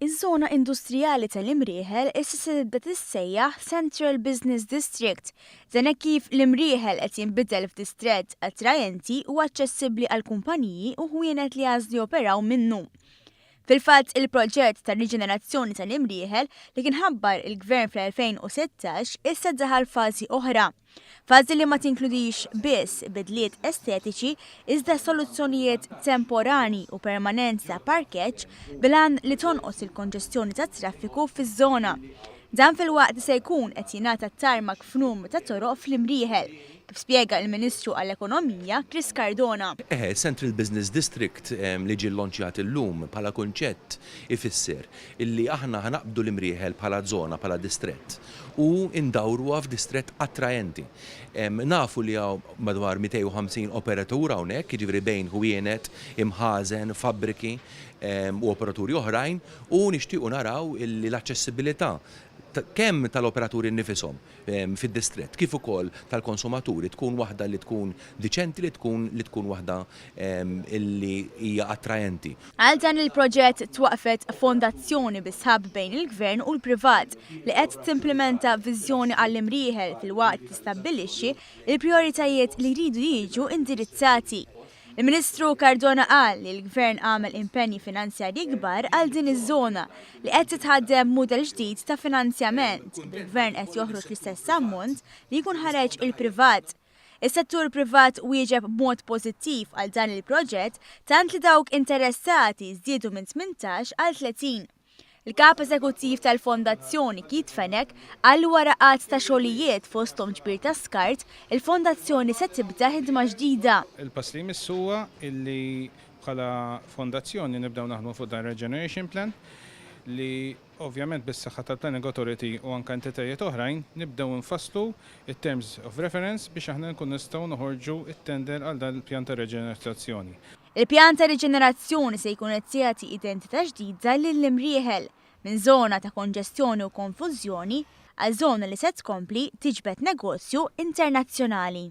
Iż-żona industrijali tal-Imrieħel issa se tibda tissejjaħ Central Business District. Dan kif l-Imrieħel qed jinbidel f'distrett attrajenti u aċċessibbli għal kumpaniji u ħwienet li għażli operaw minnu. Fil-fatt il-proġett tar-riġenerazzjoni tal-Imrieħel li kien ħabbar il-Gvern fl-2016 issa daħal fażi oħra. Fażi li ma tinkludix biss bidliet estetiċi iżda soluzzjonijiet temporani u permanenza parkeġġ bilan li tonqos il-konġestjoni tat-traffiku fiż-żona. Dan fil-waqt se jkun qed jingħata tarmak f'numru ta' toroq fl-Imrieħel, kif spjega il-Ministru għall-Ekonomija Chris Cardona. Central Business District li ġie lonċjat illum bħala kunċett ifisser illi aħna ħanaqbdu l-Imrieħel bħala żona, bħala distrett u ndawruha f'distrett attrajenti. Nafu li hawn madwar 250 operatur hawnhekk, jiġifieri bejn ħwienet, imħażen, fabbriki u operaturi oħrajn u nixtiequ naraw illi l-aċċessibilità kemm tal-operaturi nifisom fid-distrett kif ukoll tal-konsumaturi tkun waħda li tkun diċenti li tkun waħda illi hija attrajenti. Għal dan il-proġett twaqfet fondazzjoni bisħab bejn il-Gvern u l-privat li qed timplementa viżjoni għall-Imrieħel fil-waqt tistabbilixxi il-prijoritajiet li jridu jiġu indirizzati. Il-Ministru Cardona qal li l-Gvern għamel impenji finanzjarji kbar għal din iż-żona li qed titħaddem mudell ġdid ta' finanzjament. Il-Gvern qed joħroġ l-istess ammont li jkun ħareġ il-privat. Is-settur privat wieġeb b'mod pożittiv għal dan il-proġett tant li dawk interessati żdiedu minn 18 għal 30. Il-kap eżekuttiv tal-Fondazzjoni Kit Fenek għal wara qatt ta' xogħlijiet fosthom ġbir ta' skart, il-Fondazzjoni se tibda ħidma ġdida. Il-pass li jmiss huwa illi bħala fondazzjoni nibdew naħdmu fuq dan regeneration plan li ovvjament bis-saħħa tal-Planning Authority u anke entitajiet oħrajn nibdew nfasslu it-terms of reference biex aħna nkun nistgħu noħorġu it-tender għal dan il-pjan ta' reġenerazzjoni. Il-pjan ta' riġenerazzjoni se jkun qed jagħti identità ġdida lill-Imrieħel minn żona ta' konġestjoni u konfużjoni għal żona li se tkompli tiġbed negozju internazzjonali.